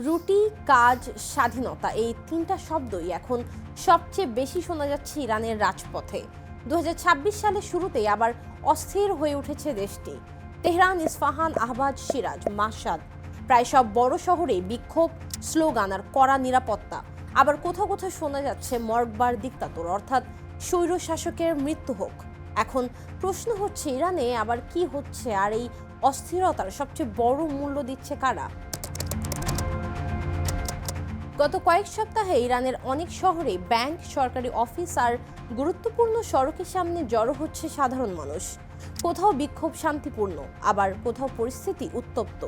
রুটি, কাজ, স্বাধীনতা এই তিনটা শব্দই এখন সবচেয়ে বেশি শোনা যাচ্ছে ইরানের রাজপথে। 2026 সালের শুরুতেই আবার অস্থির হয়ে উঠেছে দেশটি। তেহরান, ইস্পাহান, আহবাজ, সিরাজ, মাশহাদ প্রায় সব বড় শহরেই বিক্ষোভ, স্লোগান আর কড়া নিরাপত্তা। আবার কোথাও কোথাও শোনা যাচ্ছে মর্গবার দিক্তাতর, অর্থাৎ স্বৈর শাসকের মৃত্যু হোক। এখন প্রশ্ন হচ্ছে, ইরানে আবার কি হচ্ছে, আর এই অস্থিরতার সবচেয়ে বড় মূল্য দিচ্ছে কারা? গত কয়েক সপ্তাহে ইরানের অনেক শহরে ব্যাংক, সরকারি অফিস আর গুরুত্বপূর্ণ সড়কের সামনে জড়ো হচ্ছে সাধারণ মানুষ। কোথাও বিক্ষোভ শান্তিপূর্ণ, আবার কোথাও পরিস্থিতি উত্তপ্ত।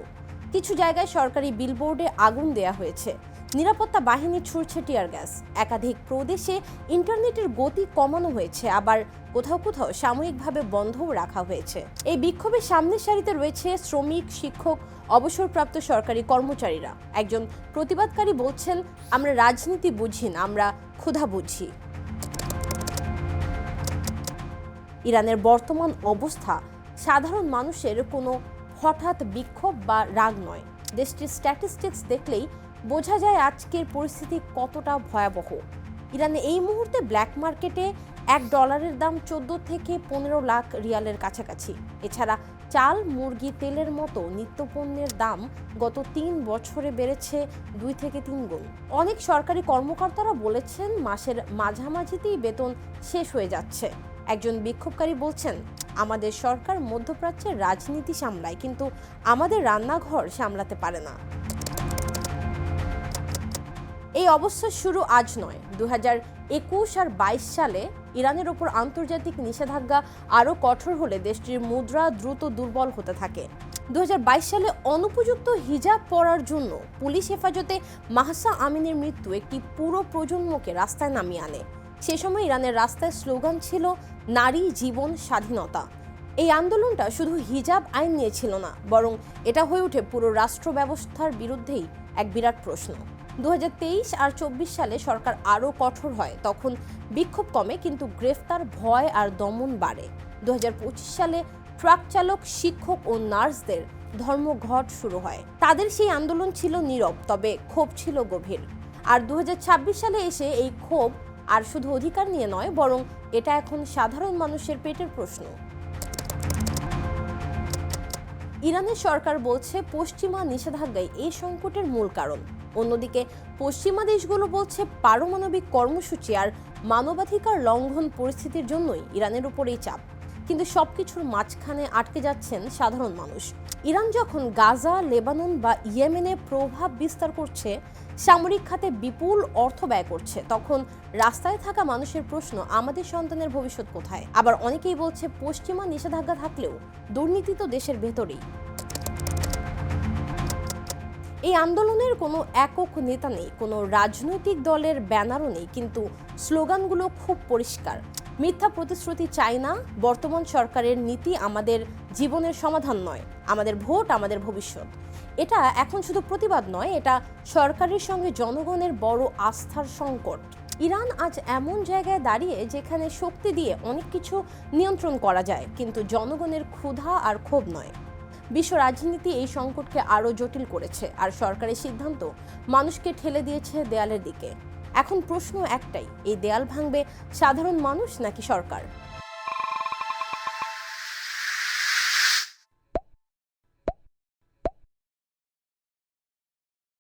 কিছু জায়গায় সরকারি বিলবোর্ডে আগুন দেয়া হয়েছে, নিরাপত্তা বাহিনী ছুড়ছে টিয়ার গ্যাস। একাধিক প্রদেশে ইন্টারনেটের গতি কমানো হয়েছে, আবার কোথাও কোথাও সাময়িকভাবে বন্ধও রাখা হয়েছে। এই বিক্ষোভের সামনের সারিতে রয়েছে শ্রমিক, শিক্ষক, অবসরপ্রাপ্ত সরকারি কর্মচারীরা। একজন প্রতিবাদকারী বলছেন, আমরা রাজনীতি বুঝি না, আমরা ক্ষুধা বুঝি। ইরানের বর্তমান অবস্থা সাধারণ মানুষের কোনো হঠাৎ বিক্ষোভ বা রাগ নয়। দেশটির স্ট্যাটিস্টিক্স দেখলেই বোঝা যায় আজকের পরিস্থিতি কতটা ভয়াবহ। ইরানে এই মুহূর্তে ব্ল্যাক মার্কেটে $1 দাম 14 থেকে 15 লাখ রিয়ালের কাছাকাছি। এছাড়া চাল, মুরগি, তেলের মতো নিত্যপণ্যের দাম গত 3 বছরে বেড়েছে 2 থেকে 3 গুণ। অনেক সরকারি কর্মকর্তারা বলেছেন, মাসের মাঝামাঝিতেই বেতন শেষ হয়ে যাচ্ছে। একজন বিক্ষোভকারী বলছেন, আমাদের সরকার মধ্যপ্রাচ্যের রাজনীতি সামলায়, কিন্তু আমাদের রান্নাঘর সামলাতে পারে না। এই অবস্থার শুরু আজ নয়। 2021 আর 22 সালে ইরানের ওপর আন্তর্জাতিক নিষেধাজ্ঞা আরও কঠোর হলে দেশটির মুদ্রা দ্রুত দুর্বল হতে থাকে। 2022 সালে অনুপযুক্ত হিজাব পরার জন্য পুলিশ হেফাজতে মাহসা আমিনের মৃত্যু একটি পুরো প্রজন্মকে রাস্তায় নামিয়ে আনে। সে সময় ইরানের রাস্তায় স্লোগান ছিল, নারী, জীবন, স্বাধীনতা। এই আন্দোলনটা শুধু হিজাব আইন নিয়ে ছিল না, বরং এটা হয়ে ওঠে পুরো রাষ্ট্র ব্যবস্থার বিরুদ্ধেই এক বিরাট প্রশ্ন। 2023 আর 24 সালে সরকার আরও কঠোর হয়, তখন বিক্ষোভ কমে, কিন্তু গ্রেফতার, ভয় আর দমন বাড়ে। 2025 সালে ট্রাক চালক, শিক্ষক ও নার্সদের ধর্মঘট শুরু হয়। তাদের সেই আন্দোলন ছিল নীরব, তবে ক্ষোভ ছিল গভীর। আর 2026 সালে এসে এই ক্ষোভ আর শুধু অধিকার নিয়ে নয়, বরং এটা এখন সাধারণ মানুষের পেটের প্রশ্ন। ইরানের সরকার বলছে পশ্চিমা নিষেধাজ্ঞাই এই সংকটের মূল কারণ। অন্যদিকে পশ্চিমা দেশগুলো বলছে পারমাণবিক কর্মসূচি আর মানবাধিকার লঙ্ঘন পরিস্থিতির জন্যই ইরানের উপর এই চাপ। কিন্তু সবকিছুর মাঝখানে আটকে যাচ্ছেন সাধারণ মানুষ। ইরান যখন গাজা, লেবানন বা ইয়েমেনে প্রভাব বিস্তার করছে, সামরিক খাতে বিপুল অর্থ ব্যয় করছে, তখন রাস্তায় থাকা মানুষের প্রশ্ন, আমাদের সন্তানের ভবিষ্যৎ কোথায়? আবার অনেকেই বলছে, পশ্চিমা নিষেধাজ্ঞা থাকলেও দুর্নীতি তো দেশের ভেতরেই। এই আন্দোলনের কোনো একক নেতা নেই, কোনো রাজনৈতিক দলের ব্যানারও নেই, কিন্তু স্লোগানগুলো খুব পরিষ্কার। মিথ্যা প্রতিশ্রুতি চাই না, বর্তমান সরকারের নীতি আমাদের জীবনের সমাধান নয়, আমাদের ভোট আমাদের ভবিষ্যৎ। এটা এখন শুধু প্রতিবাদ নয়, এটা সরকারের সঙ্গে জনগণের বড় আস্থার সংকট। ইরান আজ এমন জায়গায় দাঁড়িয়ে যেখানে শক্তি দিয়ে অনেক কিছু নিয়ন্ত্রণ করা যায়, কিন্তু জনগণের ক্ষুধা আর ক্ষোভ নয়। বিশ্ব রাজনীতি এই সংকটকে আরও জটিল করেছে, আর সরকারের সিদ্ধান্ত মানুষকে ঠেলে দিয়েছে দেয়ালের দিকে। এখন প্রশ্ন একটাই, এই দেয়াল ভাঙবে সাধারণ মানুষ নাকি সরকার?